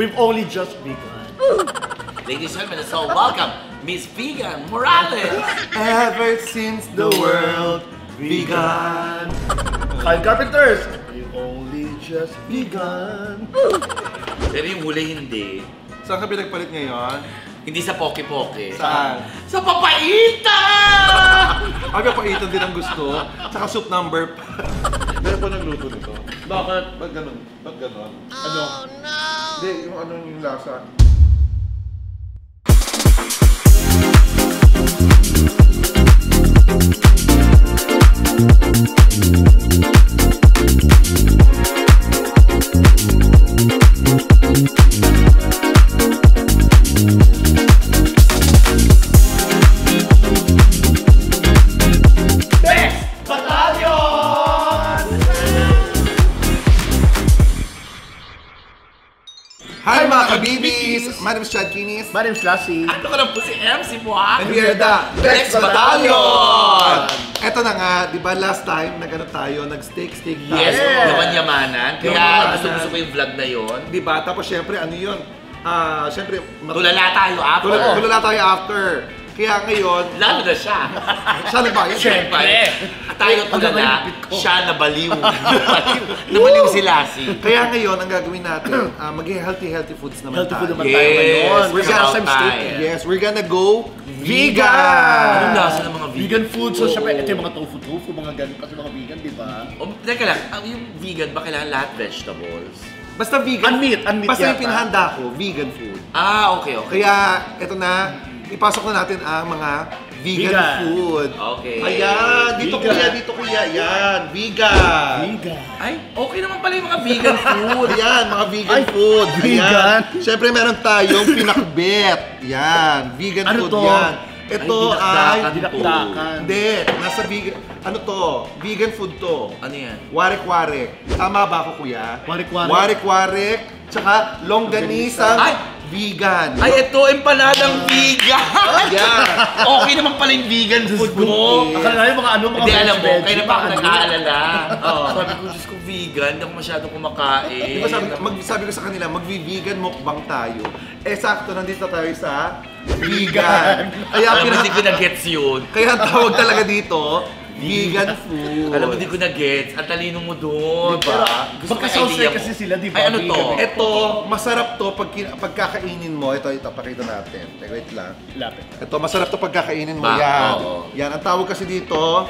We've only just begun. Ladies and gentlemen, so welcome Miss Vegan Morales. Ever since the world began. Kyle Carpenters, we've only just begun. Pero yung huli hindi. Saan ka pinagpalit ngayon? Hindi sa Poke-Poke. Saan? Sa Papaita! Aga paitan din ang gusto. Tsaka soup number. Dahil po nagluto nito. Bakit? Ba't ganun? Ba't ganun? Ano? Hindi, yung ano yung lasa. Hi mga kabibis! My name is Chad Kinis. My name's Lassie. Ano ka lang po si MC Buhak? And we are the Bex Battalion! Eto na nga, di ba last time nag-ano tayo, nag-steak tayo. Yes, yaman-yamanan. Kaya Yaman-yamanan. gusto ko yung vlog na yon. Di ba? Tapos syempre, ano yun? Syempre, Tulala tayo after. tulala tayo after. Kaya ngayon, Lalo na siya. siya nagbayad. Siyempre. At tayo tulala, siya nabaliw. Nabaliw si Lassie. Kaya ngayon, ang gagawin natin, mag-healthy foods naman Healthy tayo. food naman tayo ngayon. We're Yes, gonna have steak. time. Yes, we're gonna go Anong vegan! lasa ng mga vegan? Vegan food. So, syempre, ito yung mga tofu, mga ganun. Kasi mga vegan, di ba? Teka lang, yung vegan ba kailangan lahat vegetables? Basta vegan. Unmeat Basta yung yata. pinahanda ko, vegan food. Ah, okay. Kaya, ito na, ipasok na natin ang mga vegan Vegan. food. Okay. Ayan, dito Vegan. kuya, yan, vegan. Vegan. Ay, okay naman pala yung mga vegan food. Ayan, mga vegan Ay, food. vegan. Ayan. Siyempre, meron tayong pinakbet. Yan, vegan Ano food to? yan. Ito ay, Dinakdakan. hindi, nasa vegan, ano to, vegan food to. Ano yan? Warik-warik. Tama ba ako, kuya? Warik-warik. Warik-warik, tsaka longganisang Ay! vegan. Ay, ito, empanadang vegan! Yan. Okay naman pala yung vegan food mo. Akala na yung mga ano, mga Hindi, alam mo, veggie, kaya na pa ako mga ano. nag-aalala. Sabi ko, Diyos ko, vegan, hindi ako masyadong kumakain. Di ba sabi ko sa kanila, magvi-vegan mukbang tayo. Eh, sakto, nandito tayo sa vegan. Kaya, Alam mo, hindi ko na-gets yun. kaya ang tawag talaga dito, vegan food. Alam mo, hindi ko na-gets. Ang talino mo doon. Pero, Gusto ko yung magka-sauce idea mo. kasi sila, di ba? Ay, ano to? Vegan. Ito, masarap to pagkakainin mo. Ito, pakita natin. Teka, wait lang. Lapit. Ito, masarap to pagkakainin mo. Ba? Yan. Oo. Yan, ang tawag kasi dito,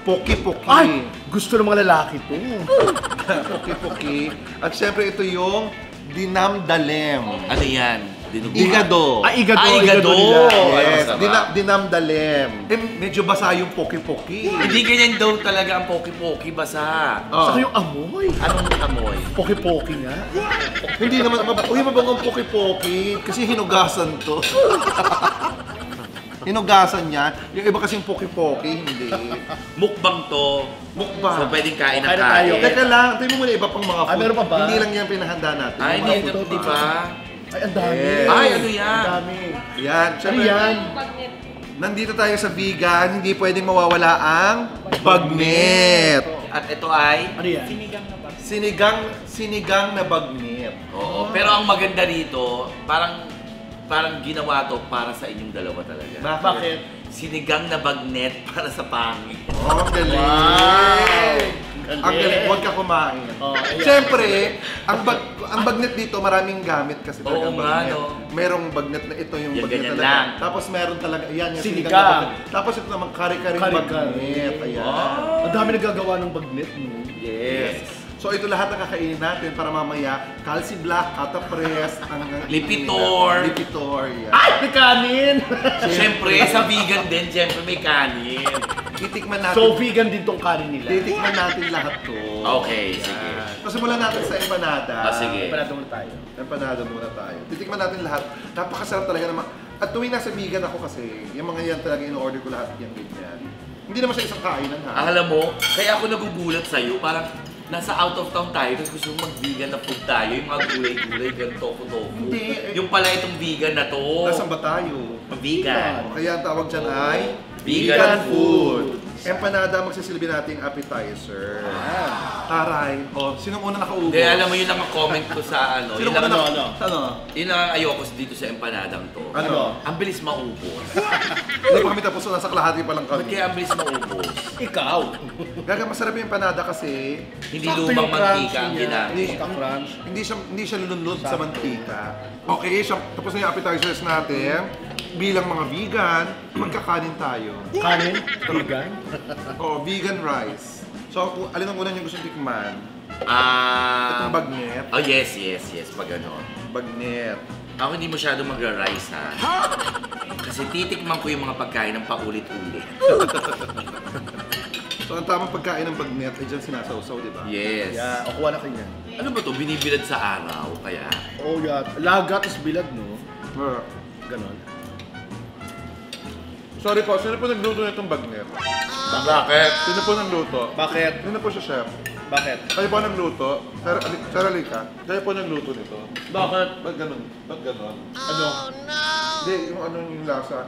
poki-poki. Ay! Gusto ng mga lalaki to. Poki-poki. At syempre, ito yung dinamdalem. Ano yan? Dinuguan. Igado. Igado. Ah, igado. nila. Yes, Masarap. dinamdalem. Eh, medyo basa yung poki-poki. Hindi ganyan daw talaga ang poki-poki basa. Oh. Saka yung amoy. Anong amoy? Poki-poki nga. Hindi naman, uy, mabangong poki-poki. Kasi hinugasan to. Hinugasan niya. Yung iba kasing poki-poki, hindi. Mukbang to. Mukbang. So pwedeng kain ng Kain na tayo. kain. Teka lang, tayo mo muna iba pang mga food. Ah, meron pa ba? Hindi lang yan pinahanda natin. Ay, Yung mga hindi, food. di ba? Ay, ang dami. Yes. Ay, ano yan? Ang dami. Yan. Ano Syempre, yan? nandito tayo sa vegan, hindi pwedeng mawawala ang bagnet. At ito ay... Ano yan? Sinigang na bagnet. Oo. Pero ang maganda rito, parang ginawa to para sa inyong dalawa talaga. Bakit? Sinigang na bagnet para sa pangit. Oh, ang galing. Wow. Ang galing, huwag ka kumain. Oh, ayan. Siyempre, ang bagnet dito maraming gamit kasi talaga Oo nga, bagnet. no? Merong bagnet na ito yung Yan, bagnet ganyan talaga. lang. Tapos meron talaga, yan yung Sinigang. na bagnet. Tapos ito naman kari-karing Kari-kari. bagnet. Ayan. Ang dami nagagawa ng bagnet mo. Yes. So ito lahat ang kakainin natin para mamaya Calci Black, Kata Press, ang Lipitor. Lipitor, yan. Ay! May kanin! Siyempre, sa vegan din, siyempre may kanin. Titikman natin. So, vegan din tong kanin nila. Titikman natin lahat to. Okay, sige. So simulan natin sa empanada. Sige. Panado mo tayo. Empanada muna tayo. Titikman natin lahat. Napakasarap talaga naman. At tuwing nasa vegan ako kasi, yung mga yan talaga in-order ko lahat yung ganyan. Hindi naman siya isang kainan ha. Alam mo, kaya ako nagugulat sa'yo, parang nasa out of town tayo, tapos gusto mong mag-vegan na food tayo, yung mga gulay-gulay, ganito, tofu-tofu. Hindi. Yung pala itong vegan na to. Nasaan ba tayo? Vegan. Kaya ang tawag dyan ay Vegan food. Empanada magsisilbi nating appetizer. Taray. O, sinong una nakaubos? Hindi, alam mo yun lang ang comment ko sa ano. Sinong Yun lang, una ano? Ano? yun lang ang ayoko dito sa empanadang to. Ano? Ang bilis maubos. Hindi pa kami tapos, nasa kalahati pa lang Ba't kami. kaya ang bilis maubos? Ikaw. Gaga, masarap yung empanada kasi Hindi Sakto lumang yung crunch mantika ang niya. ginamit. Hindi. Pagka-crunch. hindi siya lulunod sa mantika. Okay, tapos na yung appetizers natin. Bilang mga vegan, magkakanin tayo. Kanin? Vegan? Oh, vegan rice. So, alin ang una yung gusto tikman? Ah, Itong bagnet. oh yes, pag ganon. Bagnet. Ako hindi masyado magra-rice ha. Kasi titikman ko yung mga pagkain ng paulit-ulit. So, ang tamang pagkain ng bagnet ay dyan sinasawsaw, di ba? Yes. Yeah, o kuha na kayo yan. Ano ba to? Binibilad sa araw, kaya? Oh, yeah. Laga, tas bilad, no? Ganon. Sorry po, sino po nagluto nitong bagnet? Bakit? Sino po nagluto? Bakit? Sino po siya, chef? Bakit? Kayo po nagluto? Sir Alika, kayo po nagluto nito? Bakit? Ba't ganun? Ba't ganun? Ano? Hindi, yung ano yung lasa.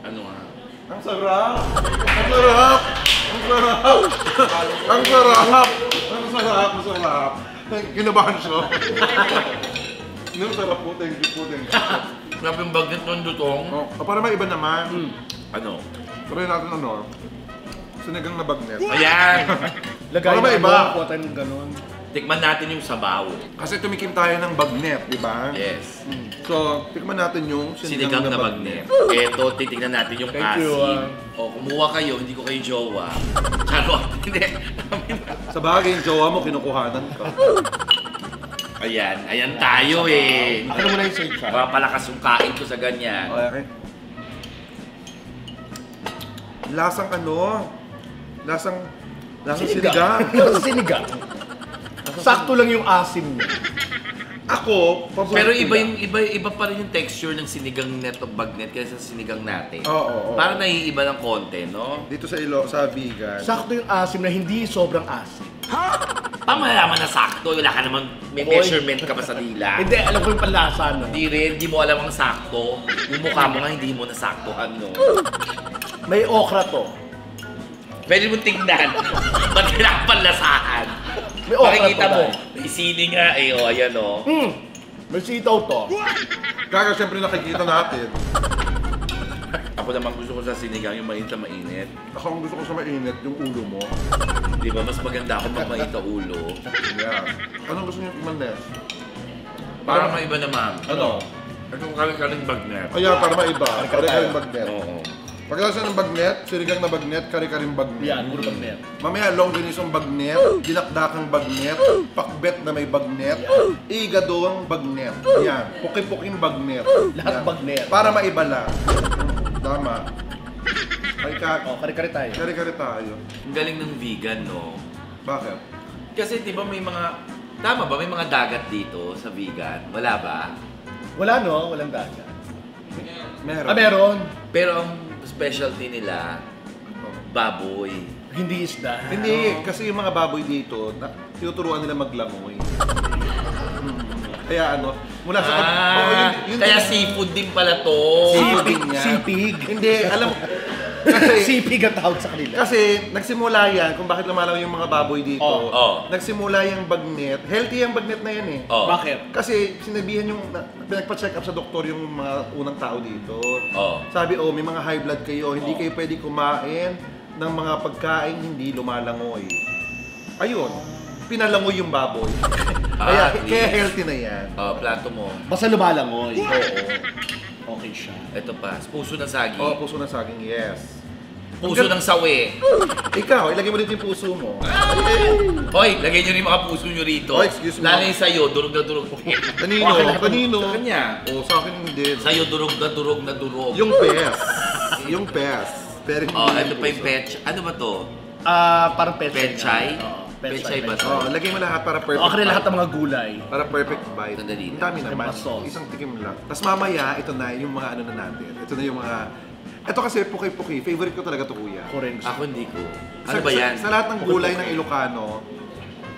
Ano nga? Ang sarap! Ang sarap! Ang sarap! Ang sarap! Ang sarap! Ang sarap! Kinabahan siya. Ang sarap po, thank you po, thank you. Grabe yung bagnet ng lutong. Oh, para may iba naman. Ano? Try natin ano, sinigang na bagnet. Ayan! Lagay Para may na iba. kuha tayo ng ganon. Tikman natin yung sabaw. Kasi tumikim tayo ng bagnet, di ba? Yes. So, tikman natin yung Sinigang na bagnet. Eto, titignan natin yung Thank you, asin. O, kumuha kayo, hindi ko kayo jowa. Charot. Hindi. Sa bagay, yung jowa mo, kinukuhanan ka. Ayan tayo eh. Ano mo na yung save siya? Palakas yung kain ko sa ganyan. Okay. Lasang ano? Lasang sinigang. Sinigang. Sakto lang yung asim niya. Ako, paborito Pero iba lang. yung iba pa rin yung texture ng sinigang net o bagnet kaysa sa sinigang natin. Oo. Parang naiiba ng konti, no? Dito sa sa vegan. Sakto yung asim na hindi sobrang asim. Paano malalaman na sakto? Wala ka naman, may Oy. measurement ka ba sa dila? Hindi, alam ko yung panlasa, no? Hindi rin, hindi mo alam ang sakto. Yung mukha mo nga hindi mo nasaktuhan, no? May okra to. Pwede mo tingnan. Ba't kailangan panlasahan? May okra Makikita to, mo, dahil. may sini nga eh, o ayan o. May sitaw to. Kaya siyempre nakikita natin. Ako naman gusto ko sa sinigang yung mainit na mainit. Ako ang gusto ko sa mainit, yung ulo mo. Di ba, mas maganda ako pag mainit ang ulo. Yeah. Anong gusto niyo tikman, Nes? Para maiba naman. Ano? Ito kaling bagnet. Ayan, para maiba. Kare-kare Kare-karing bagnet. Oo. Pagkalasa ng bagnet, sinigang na bagnet, kare-karing bagnet. Yan, puro bagnet. Mamaya, longganisong bagnet, dinakdakang bagnet, pakbet na may bagnet, igadoang bagnet. Yan, puki-puking bagnet. Lahat Yan. bagnet. Para maiba lang. Tama. Ay, Oh, kare-kare tayo. kare-kare tayo. Ang galing ng vegan, no? Bakit? Kasi di ba may mga, tama ba, may mga dagat dito sa vegan? Wala ba? Wala, no? Walang dagat. Meron. Meron. Pero ang specialty nila, baboy. Hindi isda. Hindi, kasi yung mga baboy dito, tinuturuan nila maglangoy. Kaya ano, mula sa... yun Kaya din- seafood din pala to. Seafood din yan. Sipig. Hindi, alam mo, kasi, Sipig ang tawag sa kanila. kasi nagsimula yan kung bakit lumalaw yung mga baboy dito. Oh. Nagsimula yung bagnet. Healthy yung bagnet na yan eh. Oh. Bakit? Kasi sinabihan yung, pinagpa-check up sa doktor yung mga unang tao dito. Oh. Sabi, may mga high blood kayo, hindi kayo pwede kumain ng mga pagkain hindi lumalangoy. Ayun, pinalangoy yung baboy. Ah, kaya healthy na yan. Oh, plato mo. Basta lumalangoy. Oo. Okay siya. Ito pa, puso ng saging. Oo, puso ng saging, yes. Puso ng sawi. Ikaw, ilagay mo dito yung puso mo. Hoy, lagay nyo rin mga puso nyo rito. Oh, excuse me. Lalo yung sa'yo, durog na durog. Kanino? Kanino? Sa kanya. Sa akin hindi. Sa'yo, durog na durog na durog. Yung pes. Yung pes. Pero hindi Oh, yung ito pa yung puso. pech. Ano ba to? Parang pechay. Pechay? Oo, Pechay ba to? Oh, lagay mo lahat para perfect. O, akin lahat bite. ng mga gulay. Para perfect bite. Sandali. Ang dami May naman. mga sauce. Isang tikim lang. Tapos mamaya, ito na yung mga ano na natin. Ito na yung mga... Ito kasi puki-puki. Favorite ko talaga to, kuya. Kuren. Ako hindi ko. Ano ba yan? Sa lahat ng gulay ng Ilocano,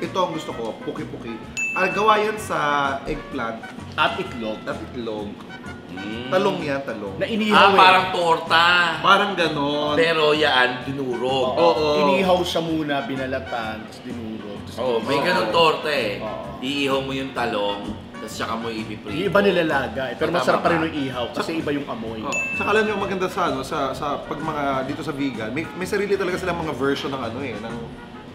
ito ang gusto ko, puki-puki. gawa yan sa eggplant At itlog. at itlog. Talong yan, talong. Na inihaw Parang torta. Parang ganon. Pero yan, dinurog. Oo. Inihaw siya muna, binalatan, tapos dinurog. Oo, may ganun torta eh. Oo. Iihaw mo yung talong, tapos saka mo Yung ipiprito. iba nilalaga eh. Pero Tama masarap pa ba? rin yung ihaw kasi iba yung amoy. Oh. Saka alam niyo maganda sa ano sa pag mga dito sa vegan, may sarili talaga silang mga version ng ano eh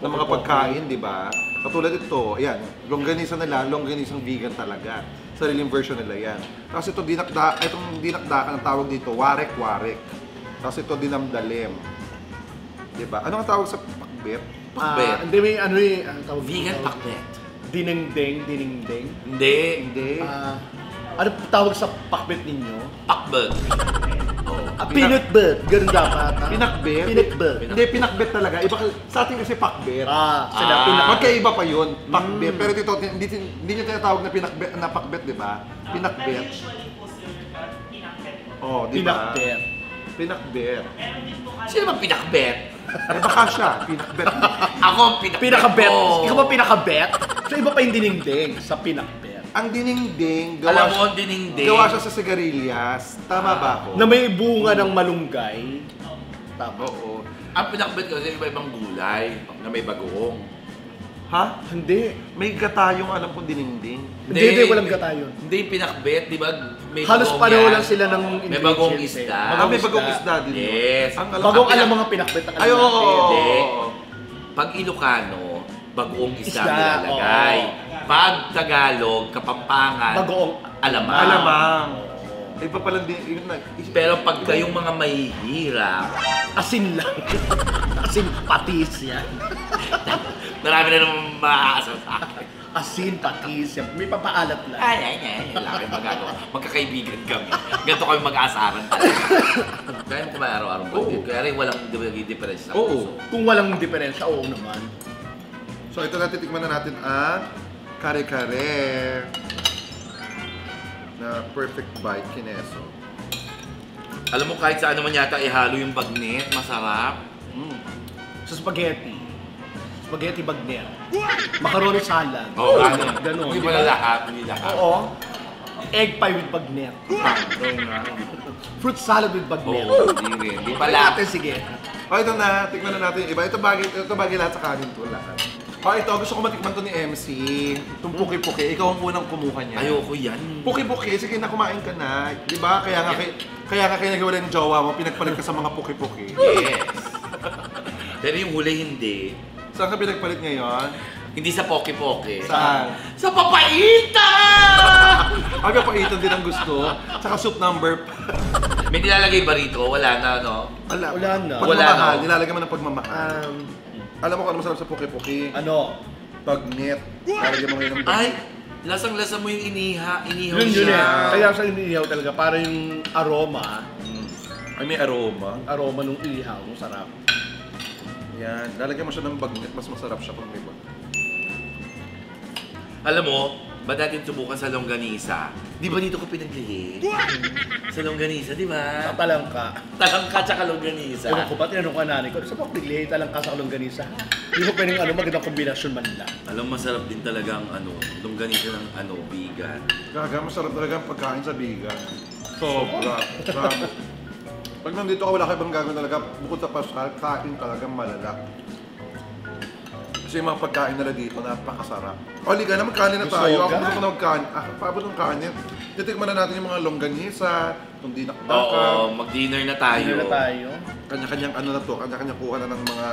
ng mga pagkain, di ba? Katulad ito, ayan, longganisa nila, longganisang vegan talaga. Sariling version nila yan. Tapos itong dinakdakan ang tawag dito, warek-warek. Tapos ito dinamdalim. Di ba? Ano ang tawag sa pakbet? Pakbet. Hindi may ano eh, ang tawag Vegan dito? pakbet. Dinengdeng. Hindi. Hindi. Ano tawag sa pakbet ninyo? Pakbet. Peanut butter. Ganun dapat. Pinakbet? Peanut butter. Hindi, pinakbet talaga. Iba, sa atin kasi pakbet. Sila pinakbet. Magkaiba pa yun, pakbet. Pero dito, hindi nyo tinatawag na pinakbet, na pakbet, di ba? Pinakbet. Oh, di ba? Pinakbet. Pinakbet. Sino ba pinakbet? Eh, baka siya, pinakbet. Ako ang pinakbet Pinakabet. ko. Ikaw ba pinakabet? So iba pa yung dinengdeng sa pinakbet. Ang dinengdeng, Alam mo ang dinengdeng? gawa siya sa sigarilyas. Tama ba ako? Na may bunga ng malunggay. Tama. Oo. Ang pinakbet ko kasi iba-ibang gulay na may bagoong. Ha? Hindi. May gata yung alam kong dinengdeng. Hindi, walang gata yun. Hindi pinakbet, di ba? May Halos bagong pareho yan. lang sila ng May bagong ingredients eh. isda. May bagong isda din. yun. Yes. Ang Bagong Ang alam pinak- mga pinakbet ang Ay, alam oo. natin. Hindi. Pag Ilocano, bagoong isda Isda, nilalagay. oo. Pag Tagalog, Kapampangan, Bagoong alamang. Alamang. Iba pala din. Yun na. Pero pag kayong mga mahihirap, Asin lang. Asin patis yan. marami na naman maaasa sa akin. Asin patis yan. May papaalat lang. Ay, wala kayong magagawa. Magkakaibigan kami. Ganito kami mag-aasaran talaga. Kaya mo kumain araw-araw ba? Oo. Kaya rin walang difference sa Oo. puso. Kung walang diferensya, oo naman. So ito natin, tikman na natin ang kare-kare na perfect bite kineso. Alam mo, kahit saan naman yata ihalo yung bagnet, masarap. Sa spaghetti. Spaghetti bagnet. Macaroni salad. Oo, ano. Ganon. Hindi di pala ba? lahat, hindi lahat. Oo. Egg pie with bagnet. Fruit salad with bagnet. Oo, hindi rin. Hindi Pala pala. natin, sige. O ito na, tikman na natin yung iba. Ito bagay lahat sa kanin to lahat. O ito, gusto ko matikman to ni MC. Itong puki-puki. Ikaw ang unang kumuha niya. Ayoko yan. Puki-puki, sige na kumain ka na. Di ba? Kaya nga kayo naghiwalay ng jowa mo, pinagpalit ka sa mga puki-puki. Yes. Pero yung huli hindi. Saan ka pinagpalit ngayon? Hindi sa poke-poke. Saan? Sa papaita! Aga pa iton din ang gusto. Saka soup number. May nilalagay ba rito? Wala na, no? Wala na. Pagmamahal, no? nilalagay mo ng pagmamahal. Alam mo kung ano masarap sa puki-puki? Ano? Pagnet. Lalagyan mo ngayon ng Ay, lasang-lasa mo yung inihaw Yun siya. eh. Kaya sa inihaw talaga, para yung aroma, Ay, may aroma. aroma nung ihaw, sarap. Yan. Lalagyan mo siya ng bagnet. Mas masarap siya kung may bagnet. Alam mo, ba natin subukan sa longganisa? Di ba dito ko pinaglihi? Sa longganisa, di ba? Talangka. Talangka tsaka longganisa. Ewan ko ba, tinanong ka nanay ko, sa mga bigli, talangka sa longganisa. Hindi ko pwedeng magandang kombinasyon man lang. Alam, masarap din talaga ang longganisa ng vegan. Gaga, masarap talaga ang pagkain sa vegan. Sobra. Grabe. Pag nandito ka, wala ka ibang gagawin talaga. Bukod sa pasal, kain talagang malala. Kasi yung mga pagkain nila dito, napakasarap. O, liga na, magkanin na tayo. Ako gusto ko na magkanin. Paabot ng kanin. Titikman na natin yung mga longganisa, yung dinakdakan. Oo, mag-dinner na tayo. Ano na tayo? Kanya-kanyang ano na to, kanya-kanya kuha na ng mga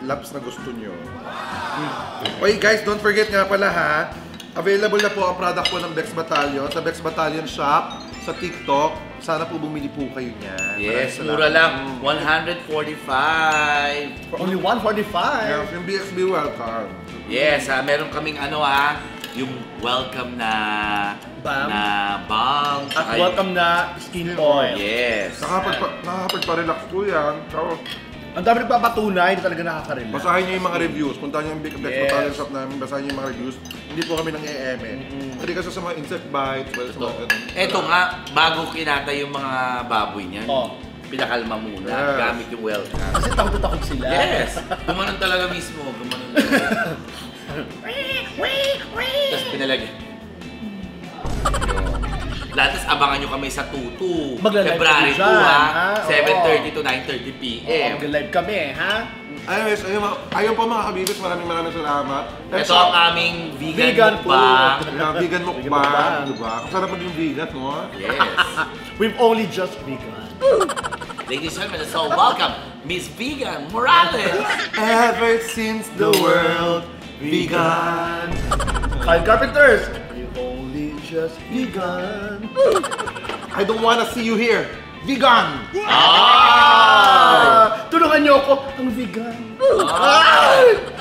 laps na gusto nyo. Okay guys, don't forget nga pala ha, available na po ang product po ng Bex Battalion sa Bex Battalion Shop, sa TikTok. Sana po bumili po kayo niyan. Yes, Maraming mura salamat. lang. 145. For only 145. Yes, yung BXB welcome. Yes, meron kaming yung welcome na Balm. balm. At Tsaka welcome na skin oil. Yes. Nakakapagpa-relax po yan. So, Ang dami nagpapatunay, hindi talaga nakaka-relax. basahin niyo yung mga reviews. Punta niyo yung Bex Yes. Battalion Shop namin, basahin niyo yung mga reviews. Hindi po kami nang e-eme. Hindi kasi sa mga insect bites, well, sa mga ganun. Eto nga, bago kinata yung mga baboy niyan, Oh. pinakalma muna, Yes. gamit yung welcome. Kasi takot sila. Yes! Gumanon talaga mismo, gumanon talaga. pinalagyan. Tapos abangan nyo kami sa 2-2. Magla-live February kami 2 dyan, ha. ha? 7:30 to 9:30 p.m. Mag-live kami, ha? Anyways, ayun po mga kabibis, maraming salamat. Ito ang aming vegan Vegan mukbang. Vegan mukbang, diba? Ang sarap maging vegan, no? Yes. We've only just begun. Ladies and gentlemen, so welcome, Miss Vegan Morales. Ever since the world began. Kyle Carpenters, we've only just begun. I don't wanna see you here. Vegan! Tulungan niyo ako, ang vegan.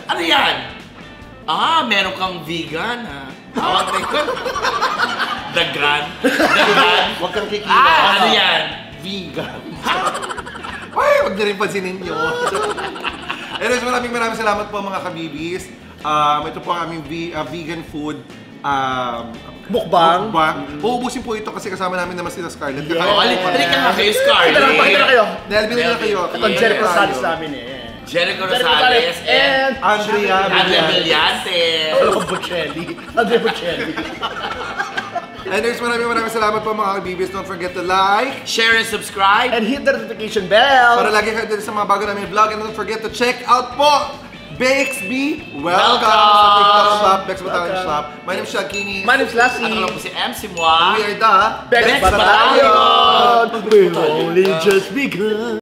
Ano yan? Meron kang vegan ha? Dagan? Dagan? Huwag kang kikita. Ano yan? Vegan. Ay, huwag niyo rin pansinin nyo. Anyways, maraming salamat po mga kabibis. Ito po ang aming vegan food Mukbang. Uubusin po ito kasi kasama namin naman sila Scarlett. Yes. Halika nga kayo, Scarlett. Pakita na kayo. Nelvin na kayo. Ito ang Jericho Rosales namin eh. Jericho Rosales and Andrea Andrea Villantes. Ano ko, Bocelli? Andrea Bocelli. Anyways, maraming salamat po mga kabibis. Don't forget to like, Share and subscribe. And hit the notification bell. para lagi kayo dito sa mga bago namin vlog. And don't forget to check out po Bakesby. Welcome sa TikTok shop, Bex Battalion shop. My name is Shagini. My name's Lassie. Ano lang po si MC Moi. We are the Bex Bex Battalion. Battalion. We've only just begun.